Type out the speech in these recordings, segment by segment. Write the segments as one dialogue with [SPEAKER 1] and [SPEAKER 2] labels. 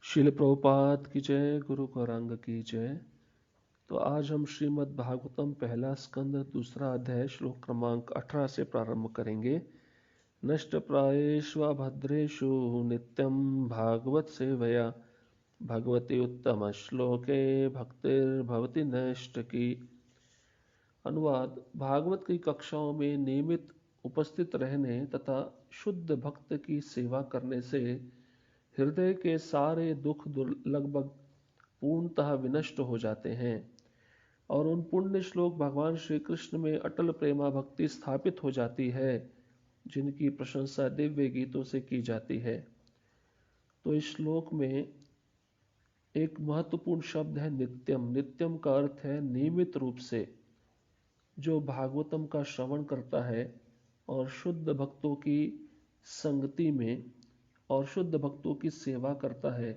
[SPEAKER 1] शिल प्रभुपाद की जय, गुरु गौरांग की जय। तो आज हम श्रीमद् भागवतम पहला स्कंद दूसरा अध्याय श्लोक क्रमांक 18 से प्रारंभ करेंगे। नष्ट प्रायेष्व भद्रेषु नित्यं भागवत सेवया भगवती उत्तम श्लोके भक्तिर्भवति नष्ट की। अनुवाद। भागवत की कक्षाओं में नियमित उपस्थित रहने तथा शुद्ध भक्त की सेवा करने से हृदय के सारे दुख लगभग पूर्णतः विनष्ट हो जाते हैं और उन पुण्य श्लोक भगवान श्री कृष्ण में अटल प्रेमा भक्ति स्थापित हो जाती है, जिनकी प्रशंसा दिव्य गीतों से की जाती है। तो इस श्लोक में एक महत्वपूर्ण शब्द है नित्यम। नित्यम का अर्थ है नियमित रूप से। जो भागवतम का श्रवण करता है और शुद्ध भक्तों की संगति में और शुद्ध भक्तों की सेवा करता है,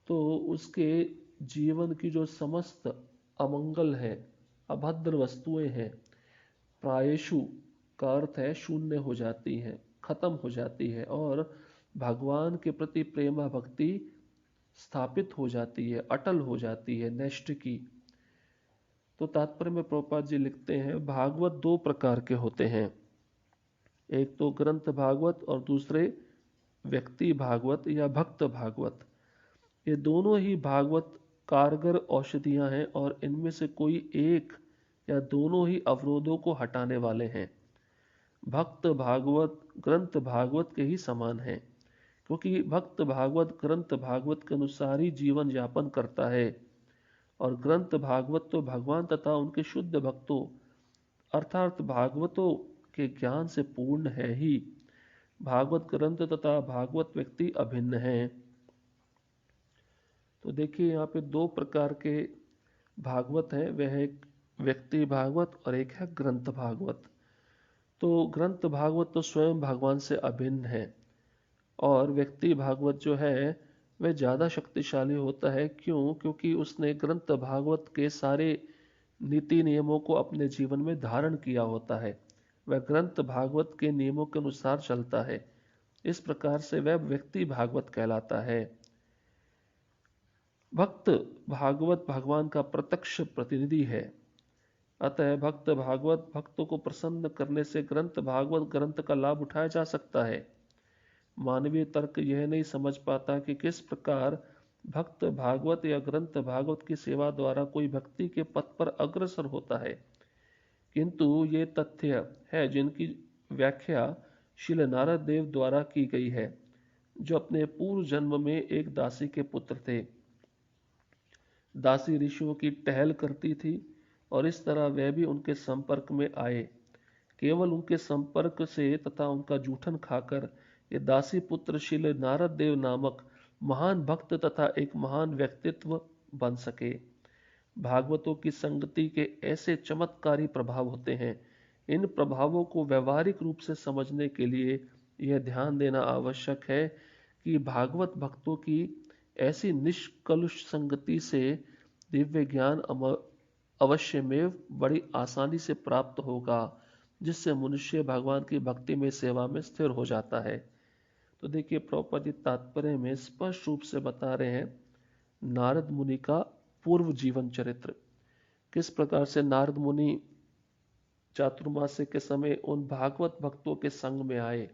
[SPEAKER 1] तो उसके जीवन की जो समस्त अमंगल है, अभद्र वस्तुएं हैं, प्रायेषु का अर्थ है शून्य हो जाती हैं, खत्म हो जाती है और भगवान के प्रति प्रेमा भक्ति स्थापित हो जाती है, अटल हो जाती है, नष्ट की। तो तात्पर्य में प्रभुपाद जी लिखते हैं, भागवत दो प्रकार के होते हैं। एक तो ग्रंथ भागवत और दूसरे व्यक्ति भागवत या भक्त भागवत। ये दोनों ही भागवत कारगर औषधियां हैं और इनमें से कोई एक या दोनों ही अवरोधों को हटाने वाले हैं। भक्त भागवत ग्रंथ भागवत के ही समान है, क्योंकि भक्त भागवत ग्रंथ भागवत के अनुसार ही जीवन यापन करता है और ग्रंथ भागवत तो भगवान तथा उनके शुद्ध भक्तों अर्थात भागवतों के ज्ञान से पूर्ण है ही। भागवत ग्रंथ तथा भागवत व्यक्ति अभिन्न हैं। तो देखिए यहाँ पे दो प्रकार के भागवत हैं, वह है एक व्यक्ति भागवत और एक है ग्रंथ भागवत। तो ग्रंथ भागवत तो स्वयं भगवान से अभिन्न है और व्यक्ति भागवत जो है वह ज़्यादा शक्तिशाली होता है। क्यों? क्योंकि उसने ग्रंथ भागवत के सारे नीति नियमों को अपने जीवन में धारण किया होता है, वह ग्रंथ भागवत के नियमों के अनुसार चलता है। इस प्रकार से वह व्यक्ति भागवत कहलाता है। भक्त भागवत भगवान का प्रत्यक्ष प्रतिनिधि है। अतः भक्त भागवत भक्तों को प्रसन्न करने से ग्रंथ भागवत ग्रंथ का लाभ उठाया जा सकता है। मानवीय तर्क यह नहीं समझ पाता कि किस प्रकार भक्त भागवत या ग्रंथ भागवत की सेवा द्वारा कोई भक्ति के पथ पर अग्रसर होता है, किंतु ये तथ्य है जिनकी व्याख्या श्रील नारद देव द्वारा की गई है, जो अपने पूर्व जन्म में एक दासी के पुत्र थे। दासी ऋषियों की टहल करती थी और इस तरह वे भी उनके संपर्क में आए। केवल उनके संपर्क से तथा उनका जूठन खाकर ये दासी पुत्र श्रील नारद देव नामक महान भक्त तथा एक महान व्यक्तित्व बन सके। भागवतों की संगति के ऐसे चमत्कारी प्रभाव होते हैं। इन प्रभावों को व्यवहारिक रूप से समझने के लिए यह ध्यान देना आवश्यक है कि भागवत भक्तों की ऐसी निष्कलुष संगति से दिव्य ज्ञान अवश्यमेव बड़ी आसानी से प्राप्त होगा, जिससे मनुष्य भगवान की भक्ति में सेवा में स्थिर हो जाता है। तो देखिए प्रभुपाद जी तात्पर्य में स्पष्ट रूप से बता रहे हैं नारद मुनि का पूर्व जीवन चरित्र। किस प्रकार से नारद मुनि चातुर्मास्य के समय उन भागवत भक्तों के संग में आए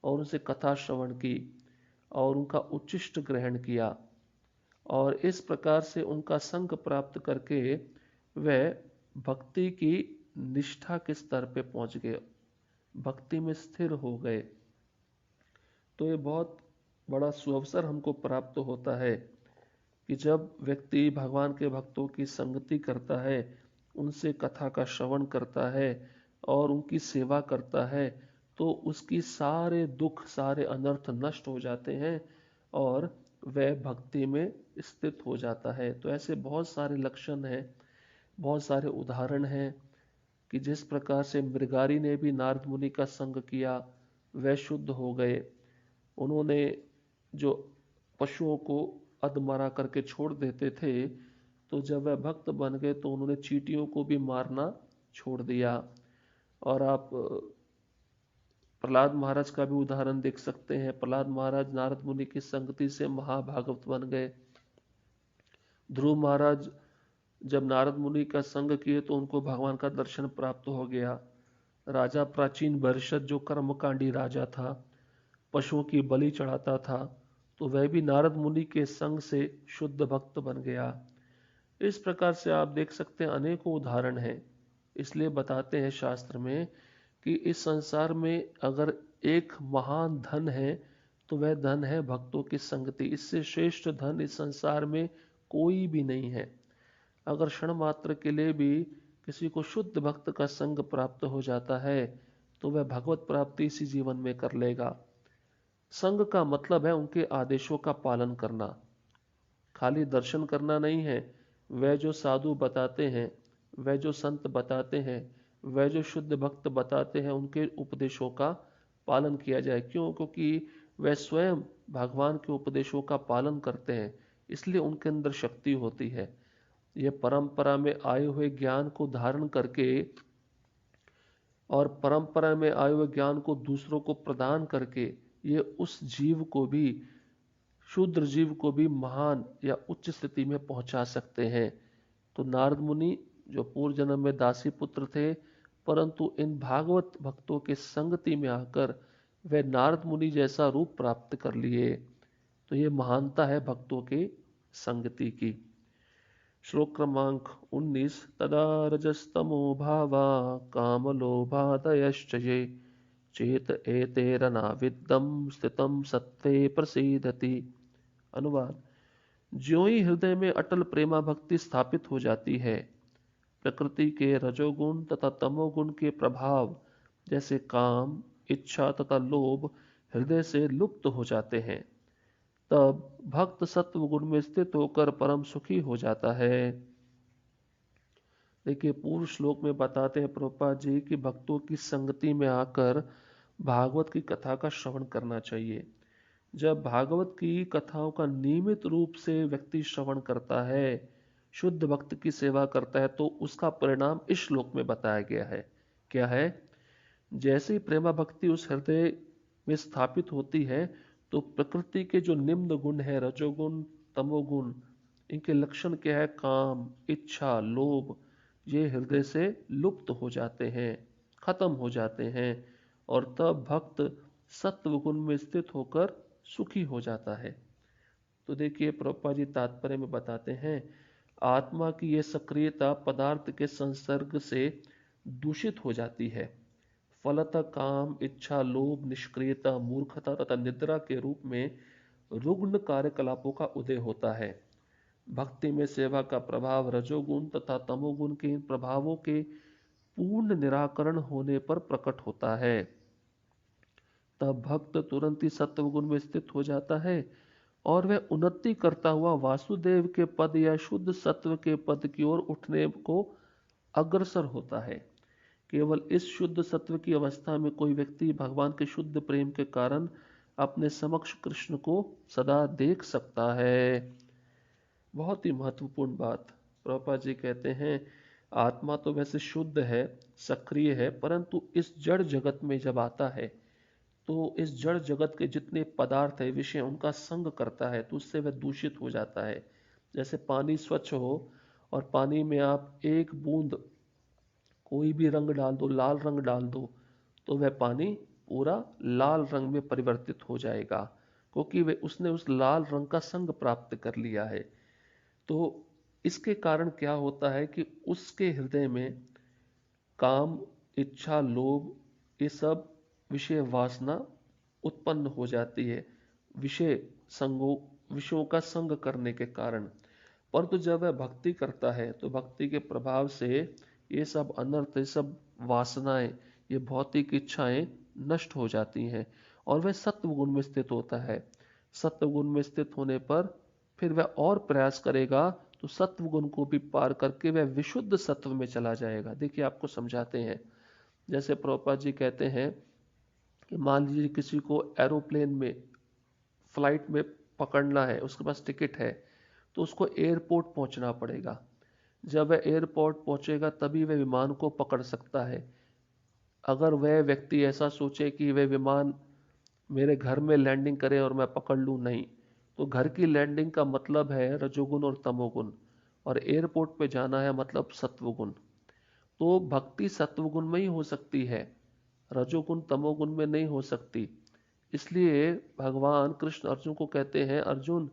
[SPEAKER 1] और उनसे कथा श्रवण की और उनका उच्चिष्ट ग्रहण किया और इस प्रकार से उनका संग प्राप्त करके वह भक्ति की निष्ठा के स्तर पे पहुंच गए, भक्ति में स्थिर हो गए। तो ये बहुत बड़ा सुअवसर हमको प्राप्त होता है कि जब व्यक्ति भगवान के भक्तों की संगति करता है, उनसे कथा का श्रवण करता है और उनकी सेवा करता है, तो उसकी सारे दुख सारे अनर्थ नष्ट हो जाते हैं और वह भक्ति में स्थित हो जाता है। तो ऐसे बहुत सारे लक्षण हैं, बहुत सारे उदाहरण हैं कि जिस प्रकार से मृगारी ने भी नारद मुनि का संग किया, वह शुद्ध हो गए। उन्होंने जो पशुओं को अधमरा करके छोड़ देते थे, तो जब वह भक्त बन गए तो उन्होंने चींटियों को भी मारना छोड़ दिया। और आप प्रहलाद महाराज का भी उदाहरण देख सकते हैं। प्रहलाद महाराज नारद मुनि की संगति से महाभागवत बन गए। ध्रुव महाराज जब नारद मुनि का संग किए तो उनको भगवान का दर्शन प्राप्त हो गया। राजा प्राचीन बर्षद जो कर्मकांडी राजा था, पशुओं की बलि चढ़ाता था, तो वह भी नारद मुनि के संग से शुद्ध भक्त बन गया। इस प्रकार से आप देख सकते हैं अनेकों उदाहरण हैं। इसलिए बताते हैं शास्त्र में कि इस संसार में अगर एक महान धन है तो वह धन है भक्तों की संगति। इससे श्रेष्ठ धन इस संसार में कोई भी नहीं है। अगर क्षण मात्र के लिए भी किसी को शुद्ध भक्त का संग प्राप्त हो जाता है तो वह भगवत प्राप्ति इसी जीवन में कर लेगा। संग का मतलब है उनके आदेशों का पालन करना, खाली दर्शन करना नहीं है। वह जो साधु बताते हैं, वह जो संत बताते हैं, वह जो शुद्ध भक्त बताते हैं, उनके उपदेशों का पालन किया जाए। क्यों? क्योंकि वह स्वयं भगवान के उपदेशों का पालन करते हैं, इसलिए उनके अंदर शक्ति होती है। यह परंपरा में आए हुए ज्ञान को धारण करके और परंपरा में आए हुए ज्ञान को दूसरों को प्रदान करके ये उस जीव को भी, शूद्र जीव को भी महान या उच्च स्थिति में पहुंचा सकते हैं। तो नारद मुनि जो पूर्व जन्म में दासी पुत्र थे, परंतु इन भागवत भक्तों के संगति में आकर वे नारद मुनि जैसा रूप प्राप्त कर लिए। तो ये महानता है भक्तों के संगति की। श्लोक क्रमांक 19। तदा रजस्तमो भावा कामलोभादयश्च ये चेत एतेरनाविद्यम स्थितम सत्त्वे प्रसीदति। अनुवाद: ज्यों ही हृदय में अटल प्रेमा भक्ति स्थापित हो जाती है, प्रकृति के रजोगुण तथा तमोगुण के प्रभाव जैसे काम, इच्छा तथा लोभ हृदय से लुप्त हो जाते हैं। तब भक्त सत्व गुण में स्थित होकर परम सुखी हो जाता है। देखिए, पूर्व श्लोक में बताते हैं प्रभुपाद जी कि भक्तों की संगति में आकर भागवत की कथा का श्रवण करना चाहिए। जब भागवत की कथाओं का नियमित रूप से व्यक्ति श्रवण करता है, शुद्ध भक्त की सेवा करता है, तो उसका परिणाम इस श्लोक में बताया गया है। क्या है? जैसे ही प्रेमा भक्ति उस हृदय में स्थापित होती है तो प्रकृति के जो निम्न गुण है, रजोगुण, तमोगुण, इनके लक्षण क्या है? काम, इच्छा, लोभ, ये हृदय से लुप्त हो जाते हैं, खत्म हो जाते हैं, और तब भक्त सत्व गुण में स्थित होकर सुखी हो जाता है। तो देखिए, प्रभुपाद जी तात्पर्य में बताते हैं, आत्मा की यह सक्रियता पदार्थ के संसर्ग से दूषित हो जाती है। फलतः काम, इच्छा, लोभ, निष्क्रियता, मूर्खता तथा निद्रा के रूप में रुग्ण कार्यकलापों का उदय होता है। भक्ति में सेवा का प्रभाव रजोगुण तथा तमोगुण के इन प्रभावों के पूर्ण निराकरण होने पर प्रकट होता है। तब भक्त तुरंत ही सत्वगुण में स्थित हो जाता है और वह उन्नति करता हुआ वासुदेव के पद या शुद्ध सत्व के पद की ओर उठने को अग्रसर होता है। केवल इस शुद्ध सत्व की अवस्था में कोई व्यक्ति भगवान के शुद्ध प्रेम के कारण अपने समक्ष कृष्ण को सदा देख सकता है। बहुत ही महत्वपूर्ण बात। प्रभुपाद जी कहते हैं, आत्मा तो वैसे शुद्ध है, सक्रिय है, परंतु इस जड़ जगत में जब आता है तो इस जड़ जगत के जितने पदार्थ है, विषय, उनका संग करता है तो उससे वह दूषित हो जाता है। जैसे पानी स्वच्छ हो और पानी में आप एक बूंद कोई भी रंग डाल दो, लाल रंग डाल दो, तो वह पानी पूरा लाल रंग में परिवर्तित हो जाएगा, क्योंकि वह उसने उस लाल रंग का संग प्राप्त कर लिया है। तो इसके कारण क्या होता है कि उसके हृदय में काम, इच्छा, लोभ, ये सब विषय वासना उत्पन्न हो जाती है, विषयों का संग करने के कारण। परंतु जब वह भक्ति करता है तो भक्ति के प्रभाव से ये सब अनर्थ, ये सब वासनाएं, ये भौतिक इच्छाएं नष्ट हो जाती हैं और वह सत्व गुण में स्थित होता है। सत्व गुण में स्थित होने पर फिर वह और प्रयास करेगा तो सत्व गुण को भी पार करके वह विशुद्ध सत्व में चला जाएगा। देखिए, आपको समझाते हैं। जैसे प्रभुपाद जी कहते हैं कि मान लीजिए किसी को एरोप्लेन में, फ्लाइट में पकड़ना है, उसके पास टिकट है, तो उसको एयरपोर्ट पहुंचना पड़ेगा। जब वह एयरपोर्ट पहुंचेगा तभी वह विमान को पकड़ सकता है। अगर वह व्यक्ति ऐसा सोचे कि वह विमान मेरे घर में लैंडिंग करे और मैं पकड़ लूं, नहीं, तो घर की लैंडिंग का मतलब है रजोगुण और तमोगुण, और एयरपोर्ट पे जाना है मतलब सत्वगुण। तो भक्ति सत्वगुण में ही हो सकती है, रजोगुण तमोगुण में नहीं हो सकती। इसलिए भगवान कृष्ण अर्जुन को कहते हैं, अर्जुन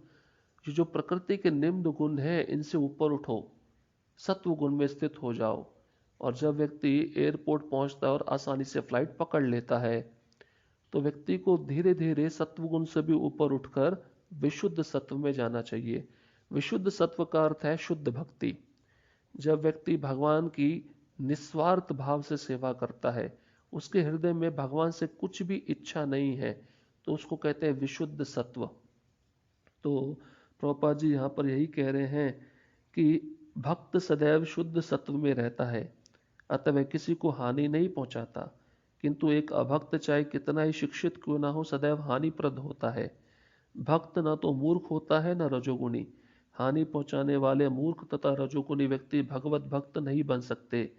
[SPEAKER 1] ये जो प्रकृति के निम्न गुण हैं इनसे ऊपर उठो, सत्व गुण में स्थित हो जाओ। और जब व्यक्ति एयरपोर्ट पहुंचता है और आसानी से फ्लाइट पकड़ लेता है, तो व्यक्ति को धीरे धीरे सत्व गुण से भी ऊपर उठकर विशुद्ध सत्व में जाना चाहिए। विशुद्ध सत्व का अर्थ है शुद्ध भक्ति। जब व्यक्ति भगवान की निस्वार्थ भाव से सेवा करता है, उसके हृदय में भगवान से कुछ भी इच्छा नहीं है, तो उसको कहते हैं विशुद्ध सत्व। तो प्रभुपाद जी यहाँ पर यही कह रहे हैं कि भक्त सदैव शुद्ध सत्व में रहता है, अतः वह किसी को हानि नहीं पहुंचाता। किंतु एक अभक्त चाहे कितना ही शिक्षित क्यों ना हो, सदैव हानिप्रद होता है। भक्त न तो मूर्ख होता है न रजोगुणी। हानि पहुंचाने वाले मूर्ख तथा रजोगुणी व्यक्ति भगवत भक्त नहीं बन सकते,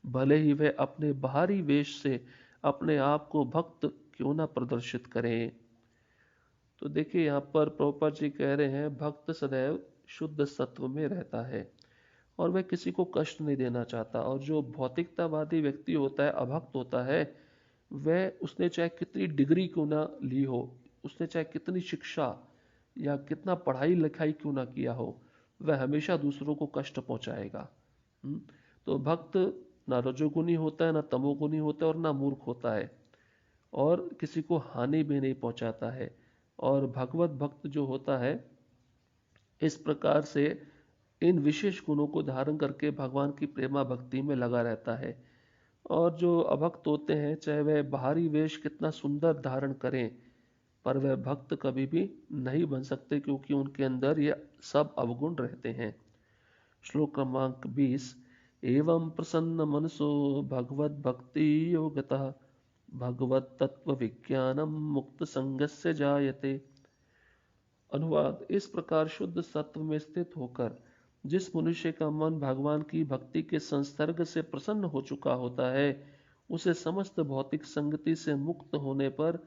[SPEAKER 1] भले ही वे अपने बाहरी वेश से अपने आप को भक्त क्यों ना प्रदर्शित करें। तो देखिए यहाँ पर प्रभुपाद जी कह रहे हैं भक्त सदैव शुद्ध सत्व में रहता है और वह किसी को कष्ट नहीं देना चाहता। और जो भौतिकतावादी व्यक्ति होता है, अभक्त होता है, वह उसने चाहे कितनी डिग्री क्यों ना ली हो, उसने चाहे कितनी शिक्षा या कितना पढ़ाई लिखाई क्यों ना किया हो, वह हमेशा दूसरों को कष्ट पहुंचाएगा। तो भक्त ना रजोगुनी होता है, ना तमोगुनी होता है और ना मूर्ख होता है, और किसी को हानि भी नहीं पहुंचाता है। और भगवत भक्त जो होता है, इस प्रकार से इन विशेष गुणों को धारण करके भगवान की प्रेमा भक्ति में लगा रहता है। और जो अभक्त होते हैं, चाहे वह बाहरी वेश कितना सुंदर धारण करें, पर वह भक्त कभी भी नहीं बन सकते, क्योंकि उनके अंदर ये सब अवगुण रहते हैं। श्लोक क्रमांक 20। एवं प्रसन्न मनसो भगवत भक्ति योगतः भगवत तत्व विज्ञानम मुक्त संगस्य जायते। अनुवाद: इस प्रकार शुद्ध सत्व में स्थित होकर जिस मनुष्य का मन भगवान की भक्ति के संसर्ग से प्रसन्न हो चुका होता है, उसे समस्त भौतिक संगति से मुक्त होने पर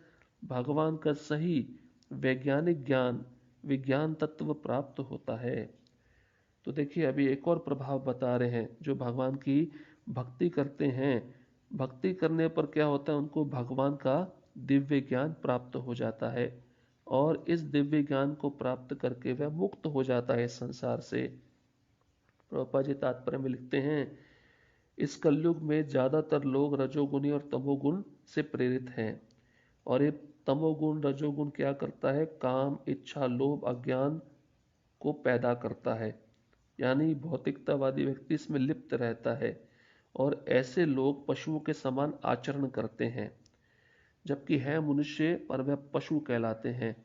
[SPEAKER 1] भगवान का सही वैज्ञानिक ज्ञान, विज्ञान तत्व प्राप्त होता है। तो देखिए अभी एक और प्रभाव बता रहे हैं। जो भगवान की भक्ति करते हैं, भक्ति करने पर क्या होता है, उनको भगवान का दिव्य ज्ञान प्राप्त हो जाता है, और इस दिव्य ज्ञान को प्राप्त करके वह मुक्त हो जाता है संसार से। प्रभुपाद जी तात्पर्य में लिखते हैं, इस कलयुग में ज्यादातर लोग रजोगुणी और तमोगुण से प्रेरित हैं, और ये तमोगुण रजोगुण क्या करता है, काम, इच्छा, लोभ, अज्ञान को पैदा करता है। यानी भौतिकतावादी व्यक्ति इसमें लिप्त रहता है, और ऐसे लोग पशुओं के समान आचरण करते हैं, जबकि है मनुष्य पर वह पशु कहलाते हैं।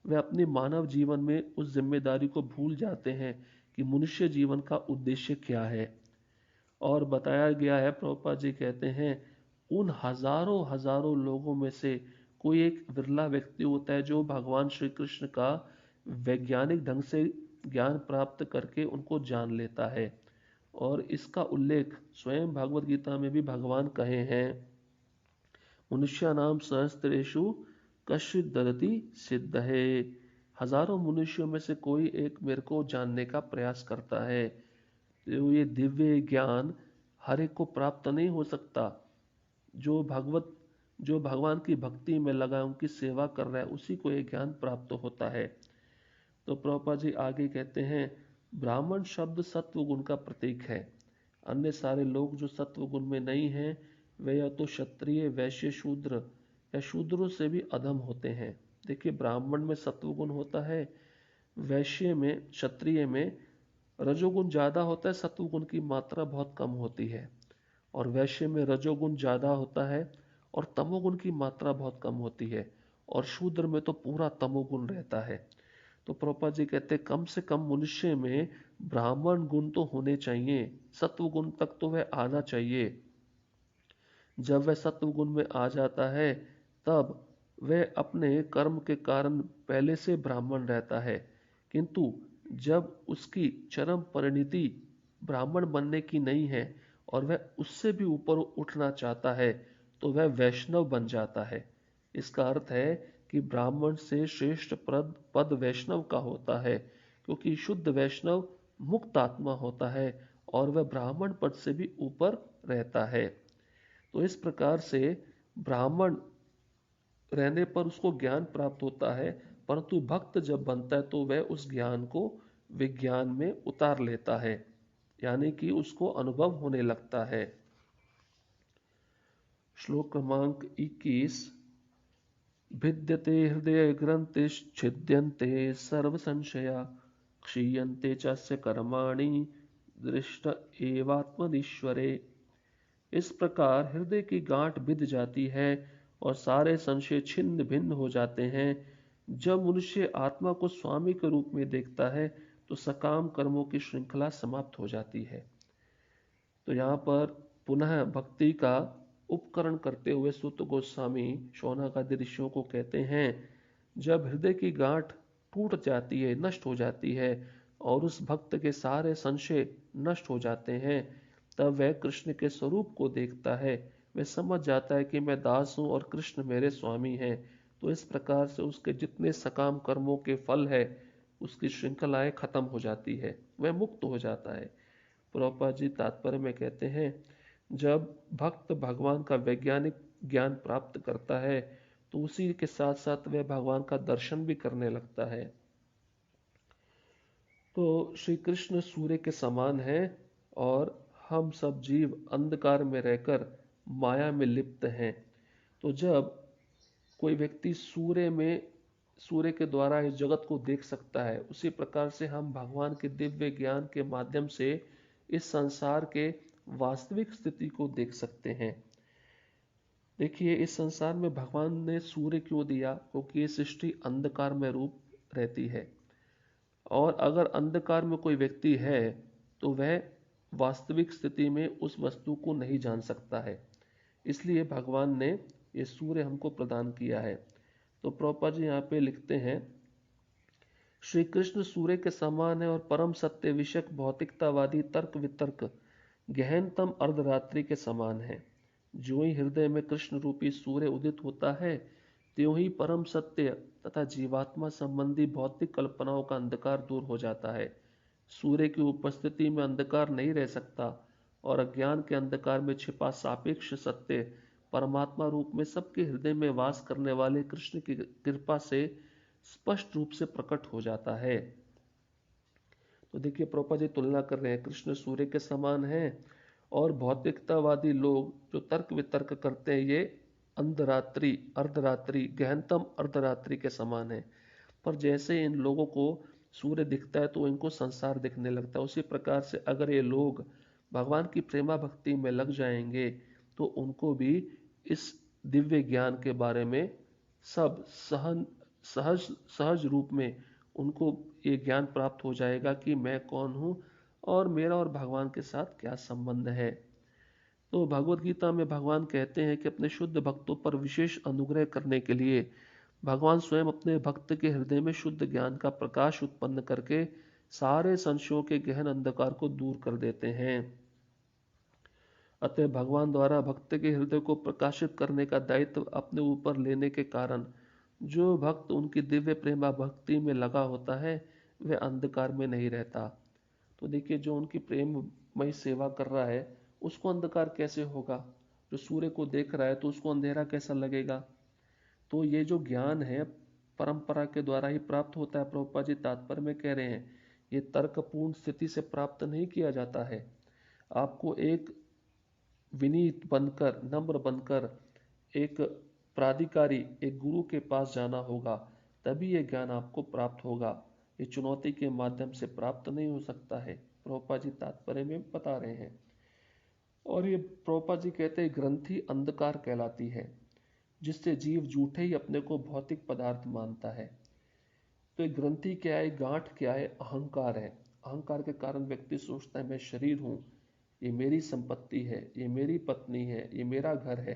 [SPEAKER 1] वे अपने मानव जीवन में उस जिम्मेदारी को भूल जाते हैं कि मनुष्य जीवन का उद्देश्य क्या है। और बताया गया है, प्रभुपाद जी कहते हैं, उन हजारों हजारों लोगों में से कोई एक विरला व्यक्ति होता है जो भगवान श्री कृष्ण का वैज्ञानिक ढंग से ज्ञान प्राप्त करके उनको जान लेता है। और इसका उल्लेख स्वयं भगवत गीता में भी भगवान कहे हैं, मनुष्यानाम सहस्त्रेषु कश्चित् ददति सिद्धये। हजारों मनुष्यों में से कोई एक मेरे को जानने का प्रयास करता है। तो ये दिव्य ज्ञान हर एक को प्राप्त नहीं हो सकता। जो भगवान की भक्ति में लगा है, उनकी सेवा कर रहा है, उसी को ये ज्ञान प्राप्त होता है। तो प्रभुपाद जी आगे कहते हैं, ब्राह्मण शब्द सत्व गुण का प्रतीक है। अन्य सारे लोग जो सत्व गुण में नहीं हैं, वे या तो क्षत्रिय, वैश्य, शूद्र या शूद्रों से भी अधम होते हैं। देखिए ब्राह्मण में सत्व गुण होता है, वैश्य में, क्षत्रिय में रजोगुण ज्यादा होता है, सत्व गुण की मात्रा बहुत कम होती है। और वैश्य में रजोगुण ज्यादा होता है और तमोगुण की मात्रा बहुत कम होती है, और शूद्र में तो पूरा तमोगुण रहता है। तो प्रभुपाद जी कहते हैं, कम से कम मनुष्य में ब्राह्मण गुण तो होने चाहिए, सत्व गुण तक तो वह आना चाहिए। जब वह सत्व गुण में आ जाता है, तब वह अपने कर्म के कारण पहले से ब्राह्मण रहता है। किंतु जब उसकी चरम परिणति ब्राह्मण बनने की नहीं है और वह उससे भी ऊपर उठना चाहता है, तो वह वैष्णव बन जाता है। इसका अर्थ है कि ब्राह्मण से श्रेष्ठ पद वैष्णव का होता है, क्योंकि शुद्ध वैष्णव मुक्त आत्मा होता है और वह ब्राह्मण पद से भी ऊपर रहता है। तो इस प्रकार से ब्राह्मण रहने पर उसको ज्ञान प्राप्त होता है, परंतु भक्त जब बनता है तो वह उस ज्ञान को विज्ञान में उतार लेता है, यानी कि उसको अनुभव होने लगता है। श्लोक क्रमांक 21। भिद्यते हृदय ग्रंथिश्छिद्यन्ते सर्व संशया क्षीयन्ते चास्य कर्माणि दृष्ट एवात्मनीश्वरे। इस प्रकार हृदय की गांठ बिध जाती है और सारे संशय छिन्न भिन्न हो जाते हैं। जब मनुष्य आत्मा को स्वामी के रूप में देखता है तो सकाम कर्मों की श्रृंखला समाप्त हो जाती है। तो यहाँ पर पुनः भक्ति का उपकरण करते हुए सूत गोस्वामी शौनकादि ऋषियों को कहते हैं, जब हृदय की गांठ टूट जाती है, नष्ट हो जाती है और उस भक्त के सारे संशय नष्ट हो जाते हैं, तब वह कृष्ण के स्वरूप को देखता है। वह समझ जाता है कि मैं दास हूँ और कृष्ण मेरे स्वामी हैं। तो इस प्रकार से उसके जितने सकाम कर्मों के फल है उसकी श्रृंखलाएं खत्म हो जाती है, वह मुक्त हो जाता है। प्रभुपाद जी तात्पर्य में कहते हैं, जब भक्त भगवान का वैज्ञानिक ज्ञान प्राप्त करता है तो उसी के साथ साथ वह भगवान का दर्शन भी करने लगता है। तो श्री कृष्ण सूर्य के समान है और हम सब जीव अंधकार में रहकर माया में लिप्त हैं। तो जब कोई व्यक्ति सूर्य के द्वारा इस जगत को देख सकता है, उसी प्रकार से हम भगवान के दिव्य ज्ञान के माध्यम से इस संसार के वास्तविक स्थिति को देख सकते हैं। देखिए, इस संसार में भगवान ने सूर्य क्यों दिया? क्योंकि ये सृष्टि अंधकार में रूप रहती है और अगर अंधकार में कोई व्यक्ति है तो वह वास्तविक स्थिति में उस वस्तु को नहीं जान सकता है। इसलिए भगवान ने ये सूर्य हमको प्रदान किया है। तो प्रभुपाद जी यहाँ पे लिखते हैं, श्री कृष्ण सूर्य के समान है और परम सत्य विषयक भौतिकतावादी तर्क वितर्क गहनतम अर्धरात्रि के समान है। जो ही हृदय में कृष्ण रूपी सूर्य उदित होता है, त्यों ही परम सत्य तथा जीवात्मा संबंधी भौतिक कल्पनाओं का अंधकार दूर हो जाता है। सूर्य की उपस्थिति में अंधकार नहीं रह सकता और अज्ञान के अंधकार में छिपा सापेक्ष सत्य परमात्मा रूप में सबके हृदय में वास करने वाले कृष्ण की कृपा से स्पष्ट रूप से प्रकट हो जाता है। तो देखिए, प्रभुपाद जी तुलना कर रहे हैं, कृष्ण सूर्य के समान है और भौतिकतावादी लोग जो तर्क वितर्क करते हैं ये अर्धरात्रि गहनतम अर्धरात्रि के समान है। पर जैसे इन लोगों को सूर्य दिखता है तो इनको संसार दिखने लगता है, उसी प्रकार से अगर ये लोग भगवान की प्रेमा भक्ति में लग जाएंगे तो उनको भी इस दिव्य ज्ञान के बारे में सब सहज सहज रूप में उनको ये ज्ञान प्राप्त हो जाएगा कि मैं कौन हूँ और मेरा और भगवान के साथ क्या संबंध है। तो भगवत गीता में भगवान कहते हैं कि अपने शुद्ध भक्तों पर विशेष अनुग्रह करने के लिए भगवान स्वयं अपने भक्त के हृदय में शुद्ध ज्ञान का प्रकाश उत्पन्न करके सारे संशयों के गहन अंधकार को दूर कर देते हैं। अतः भगवान द्वारा भक्त के हृदय को प्रकाशित करने का दायित्व अपने ऊपर लेने के कारण जो भक्त उनकी दिव्य प्रेमा भक्ति में लगा होता है वह अंधकार में नहीं रहता। तो देखिए, जो उनकी प्रेममय सेवा कर रहा है उसको अंधकार कैसे होगा? जो सूर्य को देख रहा है तो उसको अंधेरा कैसा लगेगा? तो ये जो ज्ञान है परंपरा के द्वारा ही प्राप्त होता है। प्रभुपाद जी तात्पर्य में कह रहे हैं, ये तर्कपूर्ण स्थिति से प्राप्त नहीं किया जाता है। आपको एक विनीत बनकर, नम्र बनकर, एक प्राधिकारी, एक गुरु के पास जाना होगा, तभी यह ज्ञान आपको प्राप्त होगा। ये चुनौती के माध्यम से प्राप्त नहीं हो सकता है, प्रभुपाद जी तात्पर्य में बता रहे हैं। और ये प्रभुपाद जी कहते हैं, ग्रंथि अंधकार कहलाती है जिससे जीव झूठे ही अपने को भौतिक पदार्थ मानता है। तो ये ग्रंथि क्या है, गांठ क्या है? अहंकार है। अहंकार के कारण व्यक्ति सोचता है मैं शरीर हूँ, ये मेरी संपत्ति है, ये मेरी पत्नी है, ये मेरा घर है।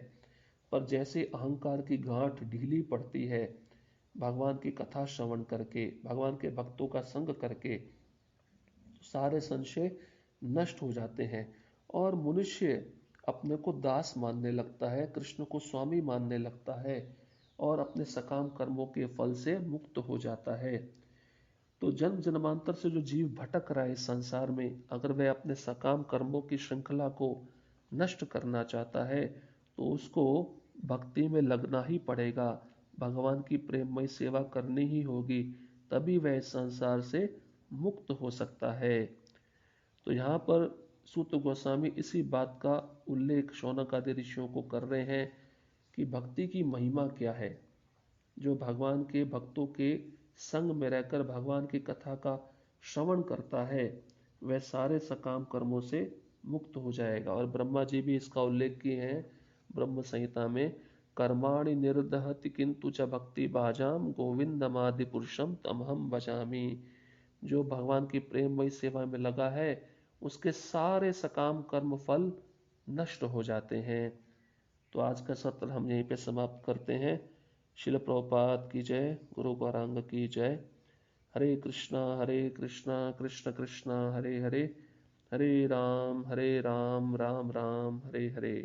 [SPEAKER 1] पर जैसे अहंकार की गांठ ढीली पड़ती है भगवान की कथा श्रवण करके, भगवान के भक्तों का संग करके, तो सारे संशय नष्ट हो जाते हैं और मनुष्य अपने को दास मानने लगता है, कृष्ण को स्वामी मानने लगता है और अपने सकाम कर्मों के फल से मुक्त हो जाता है। तो जन्म जन्मांतर से जो जीव भटक रहा है इस संसार में, अगर वह अपने सकाम कर्मों की श्रृंखला को नष्ट करना चाहता है तो उसको भक्ति में लगना ही पड़ेगा, भगवान की प्रेममय सेवा करनी ही होगी, तभी वह इस संसार से मुक्त हो सकता है। तो यहाँ पर सूत गोस्वामी इसी बात का उल्लेख शौनक आदि ऋषियों को कर रहे हैं कि भक्ति की महिमा क्या है। जो भगवान के भक्तों के संग में रहकर भगवान की कथा का श्रवण करता है वह सारे सकाम कर्मों से मुक्त हो जाएगा। और ब्रह्मा जी भी इसका उल्लेख किए हैं ब्रह्म संहिता में, कर्माणि निर्दहति किंतु च भक्ति बाजाम गोविंदमादि पुरुषम तमहम भजामि। जो भगवान की प्रेममयी सेवा में लगा है उसके सारे सकाम कर्म फल नष्ट हो जाते हैं। तो आज का सत्र हम यहीं पे समाप्त करते हैं। शिल प्रभुपाद की जय, गुरु गौरांग की जय। हरे कृष्णा कृष्ण कृष्णा हरे हरे, हरे राम राम राम हरे हरे।